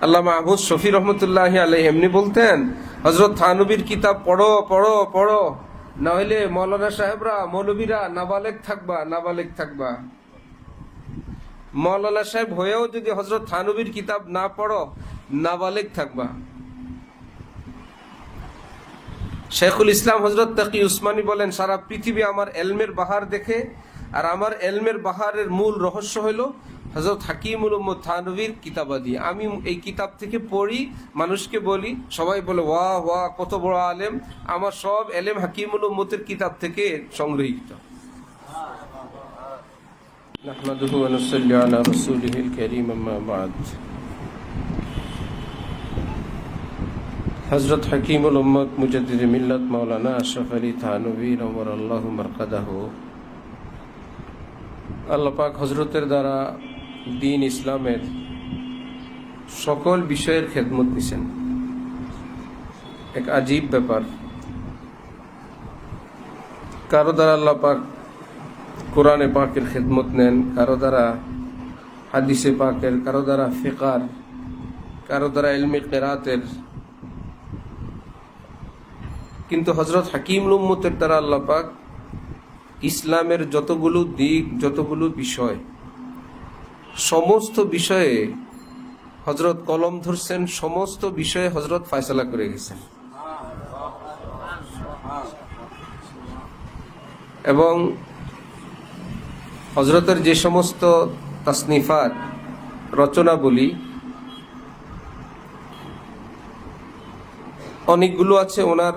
আল্লাহ মাহমুদ শফি রহমতুল্লাহ আলাইহি এমনি বলতেন, হযরত থানবীর কিতাব পড়ো পড়ো পড়ো, না হইলে মৌলানা সাহেবরা মৌলবীরা নাবালেগ থাকবা। মৌলানা সাহেব হয়েও যদি হযরত থানবীর কিতাব না পড়ো, নাবালেগ থাকবা। শেখুল ইসলাম হযরত তাকি উসমানী বলেন, সারা পৃথিবী আমার এলমের বাহার দেখে, আর আমার এলমের বাহারের মূল রহস্য হলো হযরত হাকিমুল উম্মত থানবীর কিতাবাদি। আমি এই কিতাব থেকে পড়ি, মানুষকে বলি, সবাই বলে ওয়াহ ওয়াহ কত বড় আলেম। আমার সব এলেম হাকিমুল উম্মতের কিতাব থেকে সংগৃহীত। নাহমাদুহু ওয়া নুসাল্লি আলা রাসূলিহিল কারীম, আম্মা বা'দ। হযরত হাকিমুল উম্মত মুজাদ্দিদে মিল্লাত মাওলানা আশরাফ আলী থানভী নওয়ারাল্লাহু মারকাদাহু, আল্লাহ পাক হযরতের দ্বারা দ্বীন ইসলামের সকল বিষয়ের খেদমত নিছেন। এক আজীব ব্যাপার, কারো দ্বারা আল্লাহ পাক কোরআনে পাকের খেদমত নেন, কারো দ্বারা হাদিসে পাকের, কারো দ্বারা ফিকার, কারো দ্বারা ইলমে কিরাতের, কিন্তু হযরত হাকিমুল উম্মতের দ্বারা আল্লাহ পাক ইসলামের যতগুলো দিক, যতগুলো বিষয়, সমস্ত বিষয়ে হযরত কলম ধরছেন, সমস্ত বিষয়ে হযরত ফয়সালা করে গেছেন। এবং হযরতের যে সমস্ত তাসনিফাত, রচনাবলী, অনেকগুলো আছে ওনার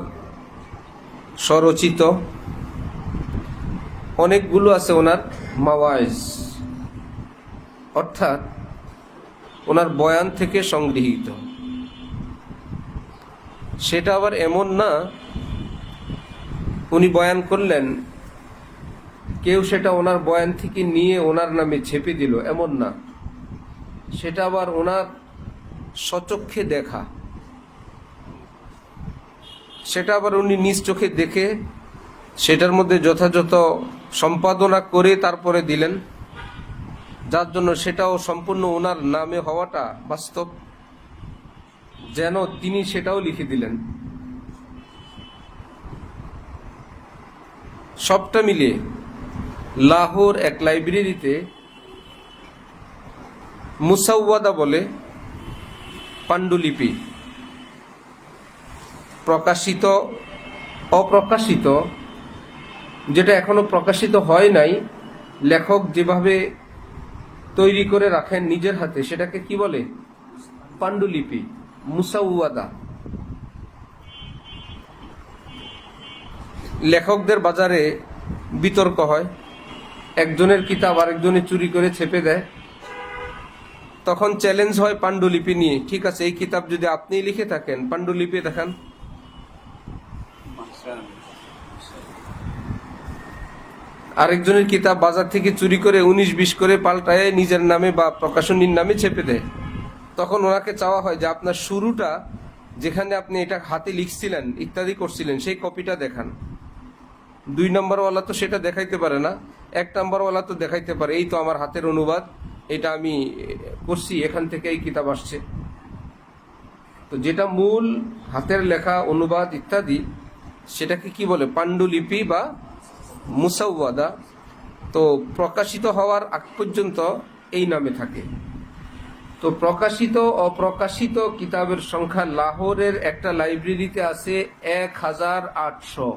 স্বরচিত, অনেকগুলো আছে ওনার মাওয়াইজ, অর্থাৎ ওনার বয়ান থেকে সংগৃহীত। সেটা আবার এমন না উনি বয়ান করলেন, কেউ সেটা ওনার বয়ান থেকে নিয়ে ওনার নামে ছেপে দিল, এমন না। সেটা আবার ওনার স্বচক্ষে দেখা, সেটা আবার উনি নিজ চোখে দেখে সেটার মধ্যে যথাযথ সম্পাদনা করে তারপরে দিলেন, যার জন্য সেটাও সম্পূর্ণ ওনার নামে হওয়াটা বাস্তব, যেন তিনি সেটাও লিখে দিলেন। সবটা মিলে লাহোর এক লাইব্রেরিতে মুসাওয়াদা বলে পাণ্ডুলিপি, প্রকাশিত, অপ্রকাশিত, যেটা এখনো প্রকাশিত হয় নাই, লেখক যেভাবে তৈরি করে রাখেন নিজের হাতে, সেটাকে কি বলে? পাণ্ডুলিপি, মুসাওয়াদা। লেখকদের বাজারে বিতর্ক হয়, একজনের কিতাব আরেকজনে চুরি করে ছেপে দেয়, তখন চ্যালেঞ্জ হয় পাণ্ডুলিপি নিয়ে, ঠিক আছে এই কিতাব যদি আপনি লিখে থাকেন, পাণ্ডুলিপি দেখান। আরেকজনের কিতাব বাজার থেকে চুরি করে 19-20 করে পাল্টায় নিজের নামে বা প্রকাশনীর নামে ছেপে দেয়, তখন ওনাকে চাওয়া হয় যে আপনার শুরুটা, যেখানে আপনি এটা হাতে লিখছিলেন ইত্যাদি করছিলেন, সেই কপিটা দেখান। 2 নম্বরওয়ালা তো সেটা দেখাইতে পারে না, 1 নম্বরওয়ালা তো দেখাইতে পারে, এই তো আমার হাতের অনুবাদ, এটা আমি করছি, এখান থেকে এই কিতাব আসছে। তো যেটা মূল হাতের লেখা, অনুবাদ ইত্যাদি, সেটাকে কি বলে? পাণ্ডুলিপি বা মুসাওয়াদা। তো প্রকাশিত হওয়ার আগ পর্যন্ত এই নামে থাকে। তো প্রকাশিত অপ্রকাশিত কিতাবের সংখ্যা লাহোরের একটা লাইব্রেরিতে আছে 1800।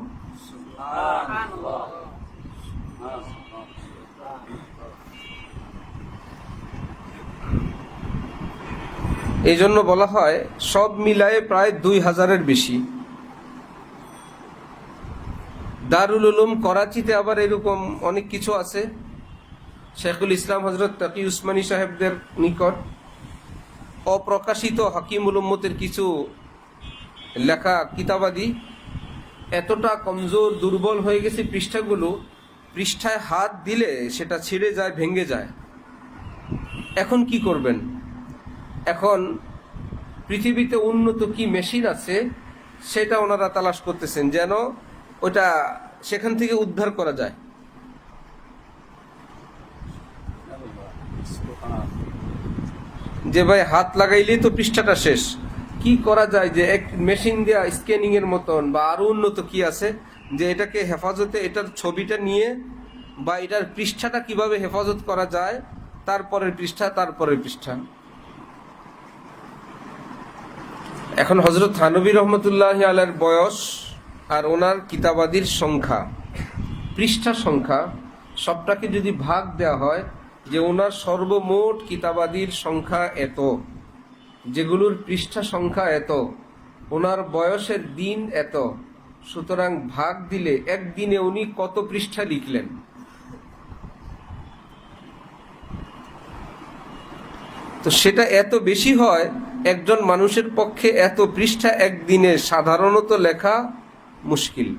এই জন্য বলা হয় সব মিলায়ে প্রায় 2000-এর বেশি। দারুল উলুম করাচিতে আবার এরকম অনেক কিছু আছে। শেখুল ইসলাম হযরত তাকি উসমানী সাহেবদের নিকট অপ্রকাশিত হাকিমুল উম্মতের কিছু লেখা কিতাবাদি এতটা কমজোর, দুর্বল হয়ে গেছে, পৃষ্ঠাগুলো, পৃষ্ঠায় হাত দিলে সেটা ছিঁড়ে যায়, ভেঙে যায়। এখন কি করবেন? এখন পৃথিবীতে উন্নত কি মেশিন আছে সেটা ওনারা তালাশ করতেছেন, যেন ওটা সেখান থেকে উদ্ধার করা যায়। যে ভাই হাত লাগাইলেই তো পৃষ্ঠাটা শেষ, কি করা যায় যে এক মেশিন দেওয়া স্ক্যানিং এর মতন বা আরো উন্নত কি আছে যে এটাকে হেফাজতে, এটার ছবিটা নিয়ে বা এটার পৃষ্ঠাটা কিভাবে হেফাজত করা যায়, তারপরের পৃষ্ঠা তারপরের পৃষ্ঠা। এখন হযরত থানভী রহমতুল্লাহি আলাইহির বয়স আর ওনার কিতাবাদির সংখ্যা, পৃষ্ঠা সংখ্যা সবটাকে যদি ভাগ দেওয়া হয় যে ওনার সর্বমোট কিতাবাদির সংখ্যা এত, যেগুলোর পৃষ্ঠা সংখ্যা এত, ওনার বয়সের দিন এত, সুতরাং ভাগ দিলে একদিনে উনি কত পৃষ্ঠা লিখলেন। তো সেটা এত বেশি হয়, একজন মানুষের পক্ষে এত পৃষ্ঠা একদিনে সাধারণত লেখা মুশকিল।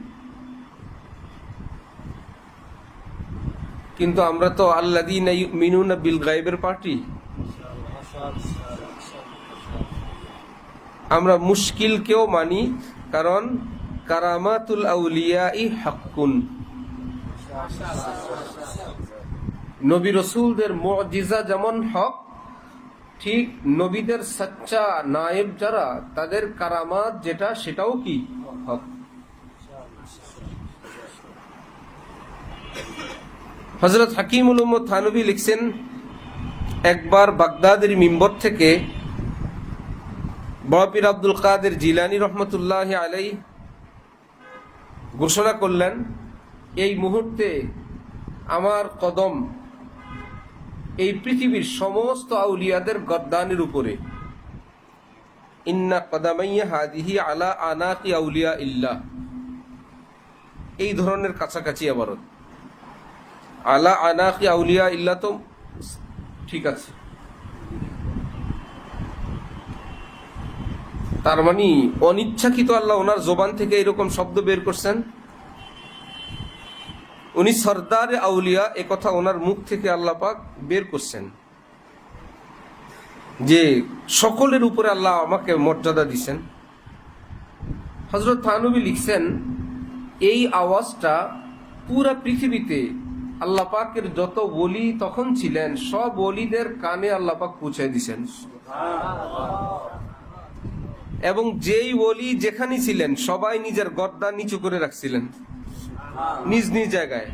কিন্তু আমরা তো আল্লাযীনা ইউমিনুনা বিল গায়বের পার্টি, আমরা মুশকিলকেও মানি, কারণ কারামাতুল আউলিয়াই হাক্কুন, নবী রাসূলদের মুজিজা যেমন হক, ঠিক নবীদের সচ্চা নায়েব যারা, তাদের কারামাত যেটা সেটাও কি হক। হযরত হাকিমুল উম্মত থানভী লিখছেন, একবার বাগদাদের মিম্বর থেকে বড় পীর আব্দুল কাদের জিলানী রহমতুল্লাহি আলাইহি ঘোষণা করলেন, এই মুহূর্তে আমার কদম এই পৃথিবীর সমস্ত আউলিয়াদের গর্দানের উপরে। ইন্না কদামাইয়া হাদিহি আলা আনাকি আউলিয়া ইল্লাহ, এই ধরনের কাছাকাছি আবারত। আলা আনাকি আউলিয়া ইল্লাহ তো ঠিক আছে, তার মানে অনিচ্ছাকৃত আল্লাহ ওনার জবান থেকে এরকম শব্দ বের করছেন, উনি সরদার আউলিয়া, এ কথা ওনার মুখ থেকে আল্লাহ পাক বের করছেন যে সকলের উপরে আল্লাহ আমাকে মর্যাদা দিছেন। হযরত থানভী লিখছেন, এই আওয়াজটা পুরা পৃথিবীতে আল্লাহ পাকের যত ওলি তখন ছিলেন সব ওলিদের কানে আল্লাহ পাক পৌঁছায় দিছেন, এবং যেই ওলি যেখানে ছিলেন সবাই নিজের গর্দান নিচু করে রাখছিলেন নিজ নিজ জায়গায়।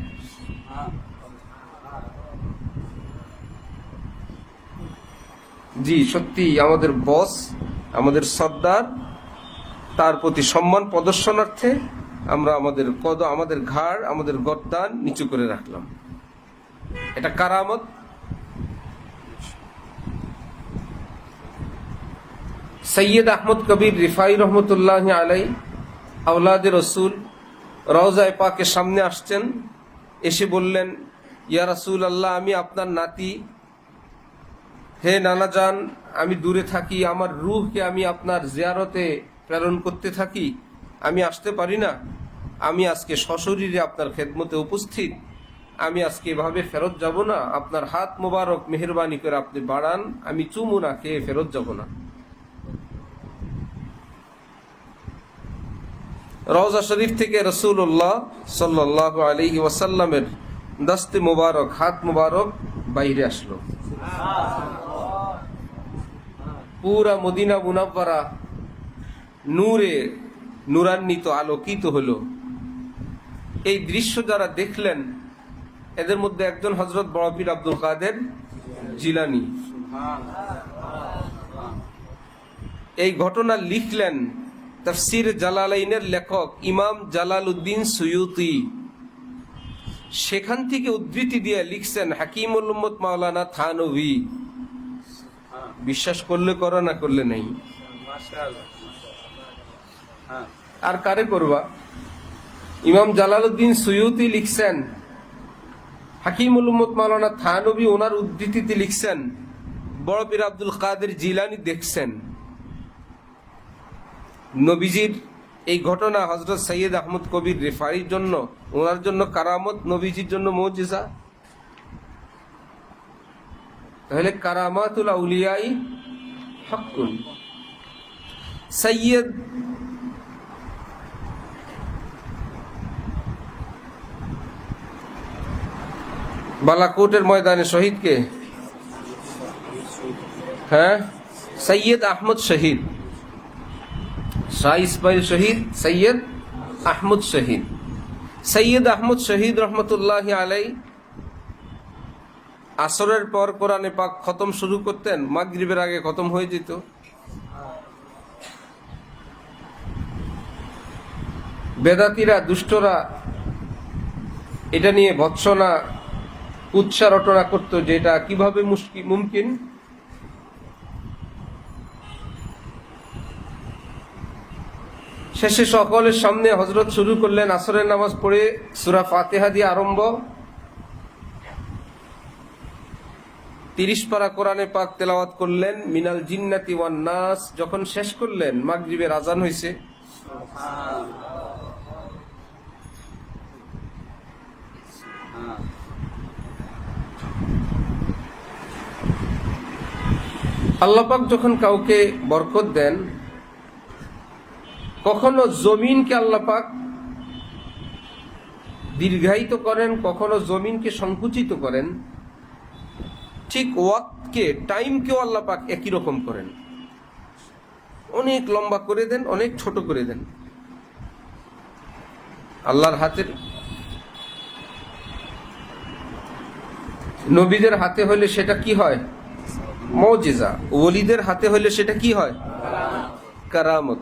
জি সত্যি আমাদের বস, আমাদের সর্দার, তার প্রতি সম্মান প্রদর্শনার্থে আমরা আমাদের ঘাড়, আমাদের গর্দান নিচু করে রাখলাম, এটা কারামত। সৈয়দ আহমদ কবির রিফাই রহমতুল্লাহি আলাইহি আওলাদে রসুল রওজায়ে পাকের সামনে আসছেন, এসে বললেন, ইয়া রাসূলুল্লাহ, আমি আপনার নাতি, হে নানা জান, আমি দূরে থাকি, আমার রূহকে আমি আপনার জিয়ারতে প্রেরণ করতে থাকি, আমি আসতে পারি না, আমি আজকে সশরীরে আপনার খেদমতে উপস্থিত, আমি আজকে এভাবে ফেরত যাব না, আপনার হাত মোবারক মেহেরবানি করে আপনি বাড়ান, আমি চুমু না খেয়ে ফেরত যাব না। রওজা শরীফ থেকে রাসূলুল্লাহ সাল্লাল্লাহু আলাইহি ওয়াসাল্লামের দস্তে মোবারক, হাত মোবারক বাইরে আসলো, পুরা মদিনা মুনাওয়ারা নূরে নূরান্বিত, আলোকিত হলো। এই দৃশ্য যারা দেখলেন এদের মধ্যে একজন হযরত বড় পীর আব্দুল কাদের জিলানী। এই ঘটনা লিখলেন তাফসীর জালালাইনের লেখক ইমাম জালালউদ্দিন সুয়ুতি, সেখান থেকে উদ্ধৃতি দিয়ে লিখছেন হাকিমুল উম্মত মাওলানা থানভী। বিশ্বাস করলে করো, না করলে নেই। আর কারে করবা? ইমাম জালালউদ্দিন সুয়ুতি লিখছেন, হাকিমুল উম্মত মাওলানা থানভী ওনার উদ্ধৃতিতে লিখছেন, বড় পীর আব্দুল কাদের জিলানী দেখছেন নবীজির এই ঘটনা হযরত সৈয়দ আহমদ কবির রিফাইর জন্য, ওনার জন্য কারামত, নবীজির জন্য মুজিজা। তাহলে কারামাতুল আউলিয়াই হাক্কুন। সৈয়দ বালাকোটের ময়দানে শহীদকে, হ্যাঁ সৈয়দ আহমদ শহীদ, শাহ ইসমাইল শহীদ, সৈয়দ আহমদ শহীদ। সৈয়দ আহমদ শহীদ রহমতুল্লাহ আলাই আসরের পর কোরআনে পাক খতম শুরু করতেন, মাগরিবের আগে খতম হয়ে যেত। বেদাতীরা, দুষ্টরা এটা নিয়ে ভৎসনা কুৎসা রটনা করত যে এটা কিভাবে মুমকিন। শেষে সকলের সামনে হযরত শুরু করলেন আসরের নামাজ পড়ে সূরা ফাতিহা দিয়ে আরম্ভ। 30 পারা কোরআনে পাক তেলাওয়াত করলেন, মিনাল জিন্নাতি ওয়ান নাস। যখন শেষ করলেন মাগরিবের আজান হয়েছে। আল্লাহ পাক যখন কাউকে বরকত দেন, কখনো জমিনকে আল্লাহ পাক দীর্ঘায়িত করেন, কখনো জমিনকে সংকুচিত করেন। ঠিক ওয়াক্তকে, টাইমকেও আল্লাহ পাক একই রকম করেন, অনেক লম্বা করে দেন, অনেক ছোট করে দেন। আল্লাহর হাতের, নবীদের হাতে হলে সেটা কি হয়? মুজিজা। ওলিদের হাতে হলে সেটা কি হয়? কারামত।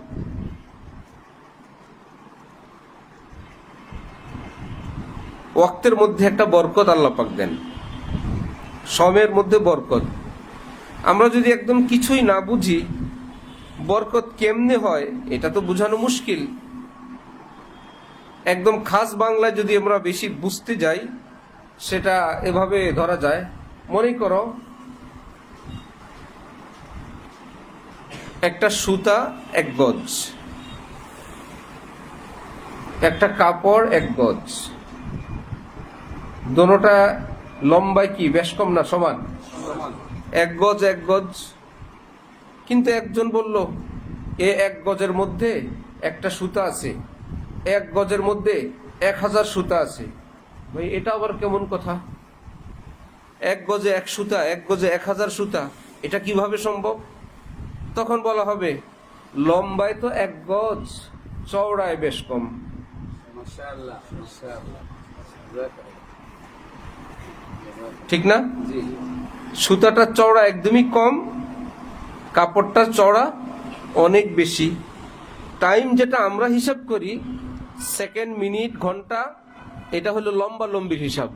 ওয়াক্তের মধ্যে একটা বরকত আল্লাহ পাক দেন, সময়ের মধ্যে বরকত। আমরা যদি একদম কিছুই না বুঝি বরকত কেমনে হয়, এটা তো বোঝানো মুশকিল। একদম খাস বাংলায় যদি আমরা বেশি বুঝতে যাই, সেটা এভাবে ধরা যায়। মনে করো একটা সুতা 1 গজ, একটা কাপড় 1 গজ, দোনোটা লম্বায় কি বেশ কম না সমান? 1 গজ 1 গজ। কিন্তু একজন বলল এ 1 গজের মধ্যে একটা সুতা আছে, 1 গজের মধ্যে 1000 সুতা আছে। ভাই এটা আবার কেমন কথা? 1 গজে 1 সুতা, 1 গজে 1000 সুতা, এটা কিভাবে সম্ভব? তখন বলা হবে লম্বায় তো 1 গজ, চওড়ায় বেশ কম। ঠিক না? সুতাটা চওড়া একদমই কম, কাপড়টা চওড়া অনেক বেশি। টাইম যেটা আমরা হিসাব করি, সেকেন্ড, মিনিট, ঘন্টা, এটা হলো লম্বা লম্বির হিসাব।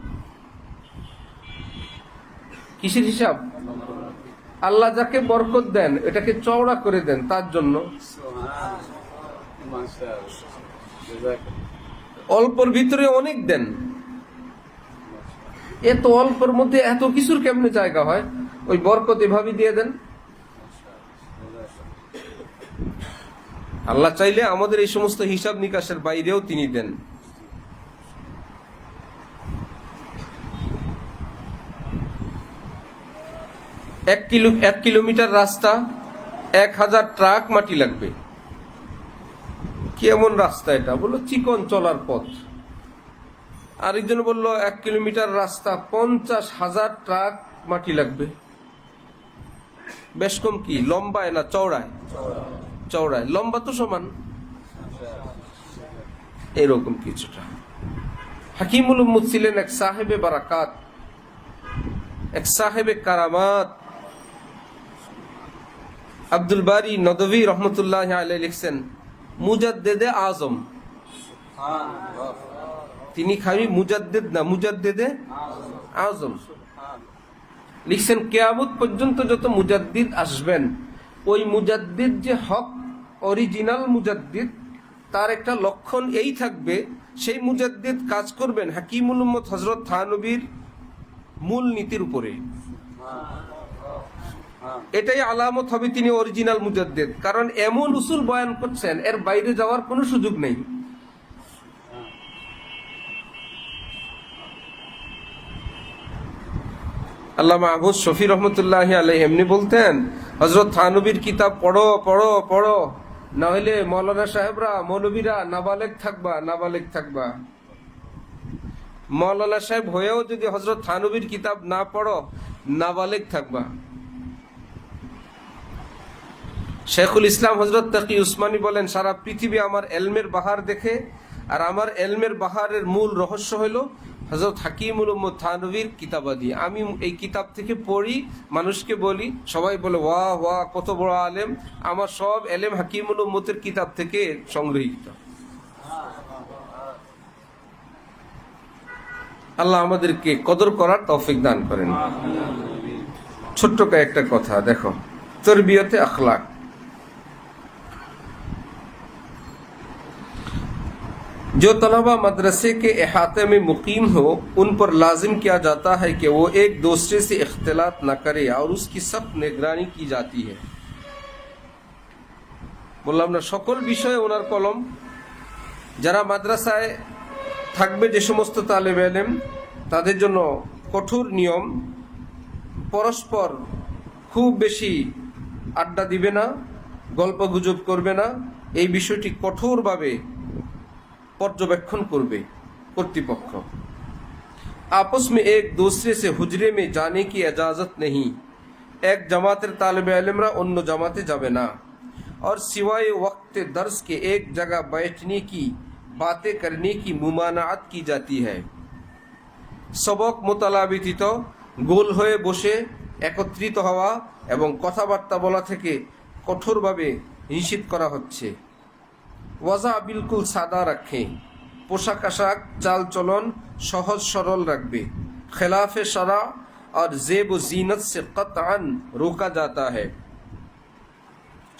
কিসের হিসাব? আল্লাহ যাকে বরকত দেন এটাকে চওড়া করে দেন, তার জন্য। অল্পর ভিতরে অনেক দেন। এত অল্পের মধ্যে এত কিছুর কেমনে জায়গা হয়? ওই বরকত এভাবে দিয়ে দেন। আল্লাহ চাইলে আমাদের এই সমস্ত হিসাব নিকাশের বাইরেও তিনি দেন। এক কিলোমিটার রাস্তা 1000 ট্রাক মাটি লাগবে। কেমন রাস্তা এটা? বললো চিকন চলার পথ। আরেকজন বলল 1 কিলোমিটার রাস্তা 50,000 ট্রাক মাটি লাগবে। বেশ কম কি, লম্বায় না চওড়ায়? চওড়ায়। লম্বা তো সমান, এরকম কিছুটা। হাকিমুল উম্মত ছিলেন এক সাহেবে বারাকাত, এক সাহেবে কারামাত। আব্দুল বারী নদভী রহমতুল্লাহ আলাইহি লিখছেন মুজাদ্দেদে আজম। তিনি খালি মুজাদ্দেদ না, মুজাদ্দেদে আজম। লিখছেন কিয়ামত পর্যন্ত যত মুজাদ্দিদ আসবেন, ওই মুজাদ্দিদ যে হক অরিজিনাল মুজাদ্দিদ, তার একটা লক্ষণ এই থাকবে, সেই মুজাদ্দিদ কাজ করবেন হাকিমুল উম্মত হযরত থানবীর মূল নীতির উপরে। এটাই আলামত হবে তিনি অরিজিনাল মুজাদ্দিদ। কারণ এমন উসুল বয়ান করছেন, এর বাইরে যাওয়ার কোনো সুযোগ নেই। আল্লামা আবু শফি রহমতুল্লাহ আলাইহি এমনি বলতেন, হযরত থানবীর কিতাব পড়ো পড়ো পড়ো, না হলে মৌলানা সাহেবরা, মৌলবীরা নাবালেগ থাকবা, নাবালেগ থাকবা। মৌলানা সাহেব হয়েও যদি হযরত থানবীর কিতাব না পড়ো, নাবালেগ থাকবা। শেখুল ইসলাম হযরত তাকি উসমানী বলেন, সারা পৃথিবী আমার এলমের বাহার দেখে, আর আমার এলমের বাহারের মূল রহস্য হলো হযরত হাকিমুল উম্মত থানভীর কিতাবাদি। আমি এই কিতাব থেকে পড়ি, মানুষকে বলি, সবাই বলে ওয়াহ ওয়াহ কত বড় আলেম। আমার সব এলেম হাকিমুল উম্মতের কিতাব থেকে সংগৃহীত। আল্লাহ আমাদেরকে কদর করার তৌফিক দান করেন। ছোট্ট একটা কথা দেখো, তরবিয়তে আখলাক। जो तलबा मदरसे के अहाते में मुकीम हो, उन पर लाजिम किया जाता है कि वो एक दूसरे से इख्तिलात न करे और उसकी सख्त निगरानी की जाती है। বললাম না, সকল বিষয়ে ওনার কলম। যারা মাদ্রাসায় থাকবে, যে সমস্ত তালেবে ইলম, তাদের জন্য কঠোর নিয়ম, পরস্পর খুব বেশি আড্ডা দিবে না, গল্প গুজব করবে না, এই বিষয়টি কঠোরভাবে पर्यवेक्षण करबे कर्तृपक्ष। आपस में एक दूसरे से हुजरे में जाने की इजाजत नहीं। एक जमातेर तालिबे इल्मरा अन्य जमाते जाबे ना, और सिवाय वक्त दर्स के एक जगह बैठने की, बातें करने की मुमानात की जाती है। सबक मुताला व्यतीत गोल হয়ে বসে একত্রিত হওয়া এবং কথাবার্তা বলা থেকে কঠোরভাবে নিষেধ করা হচ্ছে। ওয়াজা बिल्कुल सादा रखें, पोशाक आशाक चाल चलन सहज सरल रखबे। खिलाफे शरा और जेब जीनत से कतआन रोका जाता है।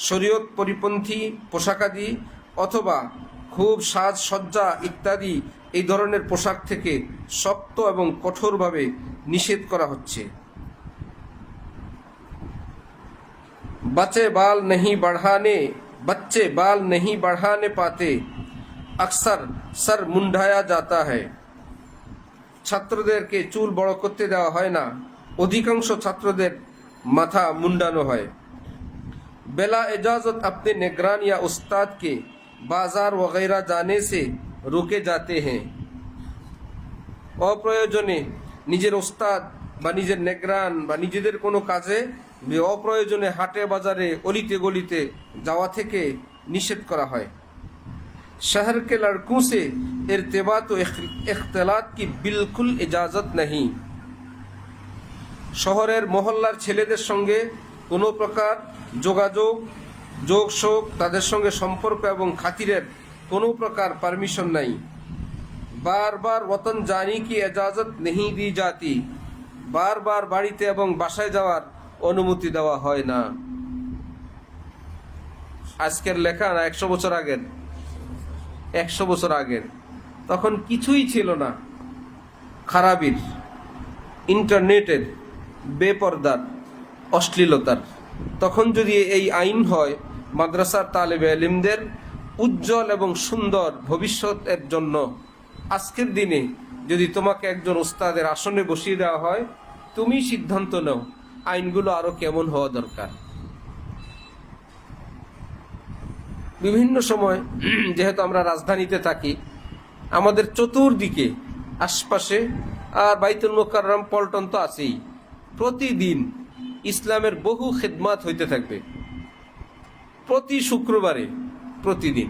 शरीयत परिपंथी पोशाकादि अथवा खूब साज सज्जा इत्यादि এই ধরনের পোশাক থেকে শক্ত এবং কঠোরভাবে নিষেধ করা হচ্ছে। बच्चे बाल नहीं बढ़ाने पाते, अक्सर सर मुंडाया जाता है। ছাত্রদেরকে চুল বড় করতে দেওয়া হয় না, অধিকাংশ ছাত্রদের মাথা মুন্ডানো হয়। बेला इजाजत अपने निगरान या उस्ताद के बाजार वगैरह जाने से रोके जाते हैं। অপ্রয়োজনে নিজের উস্তাদ বা নিজের নেগরান বা নিজেদের কোনো কাজে অপ্রয়োজনে হাটে বাজারে অলিতে গলিতে যাওয়া থেকে নিষেধ করা হয়। शहर के लड़कों से इर्तिबात व इख्तिलात की बिल्कुल इजाजत नहीं। শহরের মহল্লার ছেলেদের সঙ্গে কোনো প্রকার যোগাযোগ, যোগসোগ, তাদের সঙ্গে সম্পর্ক এবং খাতিরের কোনো প্রকার পারমিশন নাই। बार बार वतन जाने की इजाजत नहीं दी जाती। बार बार বাড়িতে এবং বাসায় যাওয়ার অনুমতি দেওয়া হয় না। আজকের লেখা না, 100 বছর আগের, 100 বছর আগের। তখন কিছুই ছিল না, খারাপির, ইন্টারনেটের, বেপরদার, অশ্লীলতার। তখন যদি এই আইন হয় মাদ্রাসার তালেবে ইলমদের উজ্জ্বল এবং সুন্দর ভবিষ্যতের জন্য, আজকের দিনে যদি তোমাকে একজন উস্তাদের আসনে বসিয়ে দেওয়া হয়, তুমি সিদ্ধান্ত নাও আইনগুলো আরো কেমন হওয়া দরকার। বিভিন্ন সময় যেহেতু আমরা রাজধানীতে থাকি, আমাদের চতুর্দিকে আশপাশে আর বাইতুল মুকাররম পল্টন তো আছেই, প্রতিদিন ইসলামের বহু খিদমাত হইতে থাকবে। প্রতি শুক্রবারে, প্রতিদিন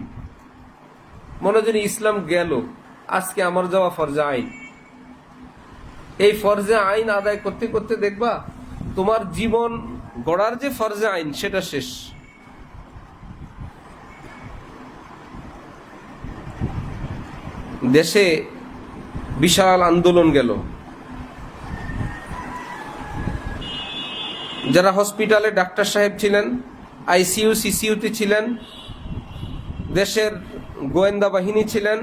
মনে যেন ইসলাম গেল, আজকে আমার যাওয়া ফরজে আইন। এই ফরজে আইন আদায় করতে করতে দেখবা তোমার জীবন গড়ার যে ফরজে আইন সেটা শেষ। দেশে বিশাল আন্দোলন গেল। যারা হসপিটালে ডাক্তার সাহেব ছিলেন, আইসিইউ সিসিইউতে ছিলেন, দেশের গোয়েন্দা বাহিনী ছিলেন,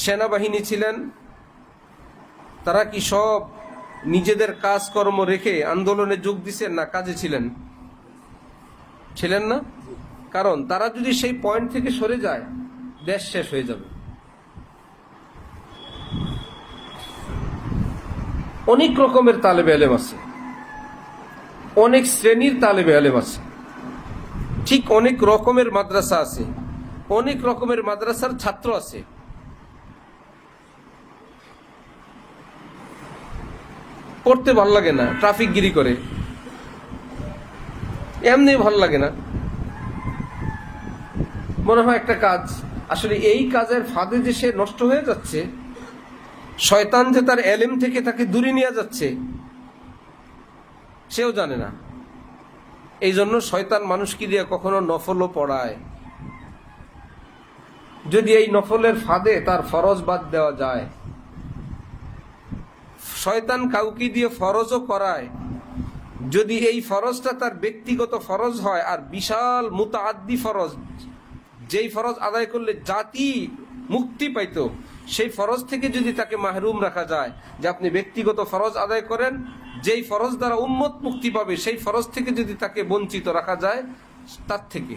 সেনাবাহিনী ছিলেন, তারা কি সব নিজেদের কাজকর্ম রেখে আন্দোলনে যোগ দিচ্ছেন না কাজে ছিলেন? ছিলেন না? কারণ তারা যদি সেই পয়েন্ট থেকে সরে যায়, দেশ শেষ হয়ে যাবে। অনেক রকমের তালেবে ইলম আছে, অনেক শ্রেণীর তালেবে ইলম আছে, ঠিক অনেক রকমের মাদ্রাসা আছে, অনেক রকমের মাদ্রাসার ছাত্র আছে। পড়তে ভাল লাগে না, ট্রাফিক গিরি করে, এমনি ভাল লাগে না, মনে হয় একটা কাজ, আসলে এই কাজের ফাঁদে যে সে নষ্ট হয়ে যাচ্ছে, শয়তান যে তার এলেম থেকে তাকে দূরে নিয়ে যাচ্ছে সেও জানে না। এই জন্য শয়তান মানুষকে দিয়ে কখনো নফলও পড়ায়। যদি এই নফলের ফাঁদে তার ফরজ বাদ দেওয়া যায়, শয়তান কাউকে দিয়ে ফরজও করায়, যদি এই ফরজটা তার ব্যক্তিগত ফরজ হয় আর বিশাল মুতাআদ্দি ফরজ, যেই ফরজ আদায় করলে জাতি মুক্তি পাইতো, সেই ফরজ থেকে যদি তাকে মাহরুম রাখা যায়, যে আপনি ব্যক্তিগত ফরজ আদায় করেন, যেই ফরজ দ্বারা উম্মত মুক্তি পাবে, সেই ফরজ থেকে যদি তাকে বঞ্চিত রাখা যায়, তার থেকে।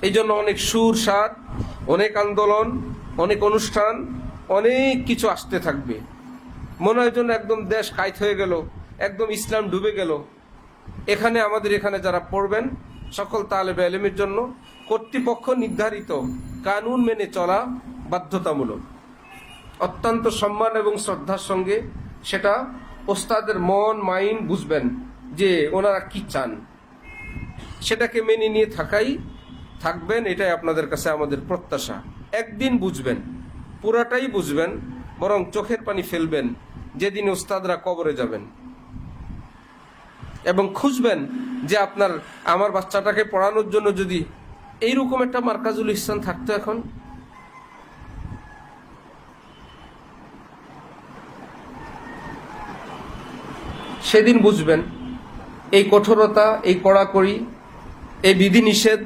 এই জন্য অনেক সুর সার, অনেক আন্দোলন, অনেক অনুষ্ঠান, অনেক কিছু আসতে থাকবে। মনে হয় জন্য একদম দেশ কায়েত হয়ে গেল, একদম ইসলাম ডুবে গেল। এখানে আমাদের এখানে যারা পড়বেন সকল তালেবে ইলমের জন্য কর্তৃপক্ষ নির্ধারিত কানুন মেনে চলা বাধ্যতামূলক। অত্যন্ত সম্মান এবং শ্রদ্ধার সঙ্গে সেটা ওস্তাদের মন মাইন্ড বুঝবেন যে ওনারা কি চান, সেটাকে মেনে নিয়ে থাকবেন। এটাই আপনাদের কাছে আমাদের প্রত্যাশা। একদিন বুঝবেন, পুরাটাই বুঝবেন, বরং চোখের পানি ফেলবেন যেদিন ওস্তাদরা কবরে যাবেন, এবং খুঁজবেন যে আমার বাচ্চাটাকে পড়ানোর জন্য যদি এইরকম একটা মার্কাজুল ইহসান থাকতো এখন। সেদিন বুঝবেন এই কঠোরতা, এই কড়াকড়ি, এই বিধিনিষেধ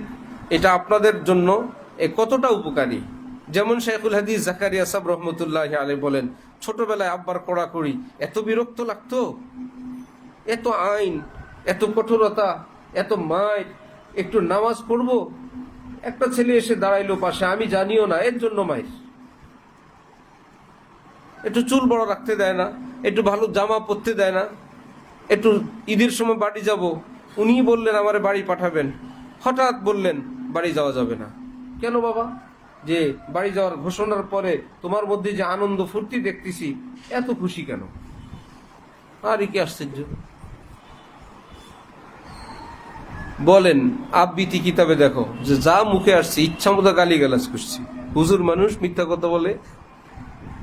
এটা আপনাদের জন্য কতটা উপকারী। যেমন শাইখুল হাদিস জাকারিয়া সাহেব রহমতুল্লাহ আলাইহি বলেন, ছোটবেলায় আব্বার কড়াকড়ি এত বিরক্ত লাগতো, এত আইন, এত কঠোরতা, এত মাইর, একটু নামাজ পড়বো, একটা ছেলে এসে দাঁড়াইলো পাশে, আমি জানিও না, এর জন্য মাইর। একটু চুল বড় রাখতে দেয় না, একটু ভালো জামা পরতে দেয় না, একটু ঈদের সময় বাড়ি যাব, উনি বললেন আমারে বাড়ি পাঠাবেন, হঠাৎ বললেন বাড়ি যাওয়া যাবে না। কেন বাবা? যে বাড়ি যাওয়ার ঘোষণার পরে তোমার মধ্যে যে আনন্দ ফুর্তি দেখতেছি, এত খুশি কেন? আর কি আশ্চর্য! বলেন আবৃত্তি কিতাবে দেখো যে যা মুখে আসছে ইচ্ছা মতো গালি গালাজ করছি। হুজুর মানুষ মিথ্যা কথা বলে,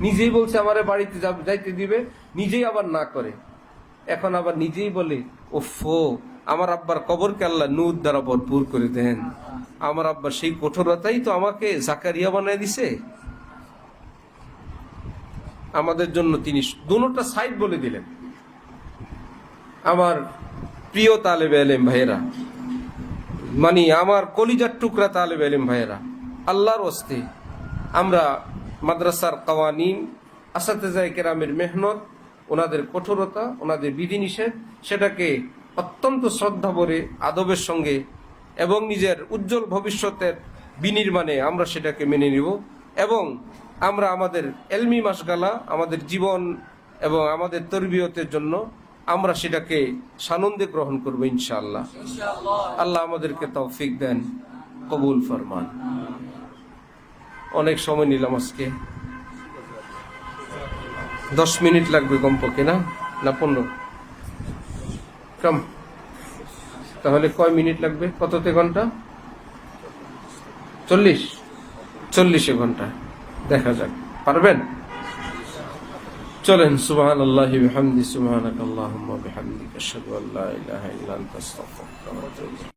নিজেই বলছে আমারে বাড়িতে যাইতে দিবে, নিজেই আবার না করে। এখন আবার নিজেই বলে ওফো, আমার আব্বার কবরকে আল্লাহ নূর দ্বারা ভরপুর করে দেন। আমার আব্বার সেই কঠোরতাই তো আমাকে জাকারিয়া বানায় দিছে। আমাদের জন্য তিনি দুটোটা সাইড বলে দিলেন। আমার প্রিয় তালেবে ইলম ভাইয়েরা, মানে আমার কলিজার টুকরা তালেবে ইলম ভাইয়েরা, আল্লাহর ওয়াস্তে আমরা মাদ্রাসার কাওয়ানিন, আসাতেজায়ে কেরামের মেহনত, ওনাদের কঠোরতা, ওনাদের বিধিনিষেধ, সেটাকে অত্যন্ত শ্রদ্ধা ভরে আদবের সঙ্গে এবং নিজের উজ্জ্বল ভবিষ্যতের বিনির্মাণে আমরা সেটাকে মেনে নিব, এবং আমরা আমাদের এলমি মাসগালা, আমাদের জীবন এবং আমাদের তরবিয়তের জন্য আমরা সেটাকে সানন্দে গ্রহণ করব ইনশাআল্লাহ। আল্লাহ আমাদেরকে তৌফিক দেন, কবুল ফরমান। অনেক সময় নিলাম আজকে, 10 মিনিট লাগবে কমপক্ষে, না 15 কম? তাহলে কয় মিনিট লাগবে? কততে ঘন্টা? 40 ঘন্টা। দেখা যাক পারবেন। চলেন। সুবহানাল্লাহি ওয়া বিহামদিহি, সুবহানাকাল্লাহুম্মা ওয়া বিহামদিকা, আশহাদু আল্লা ইলাহা ইল্লা আনতা, আস্তাগফিরুকা ওয়া আতুবু ইলাইক।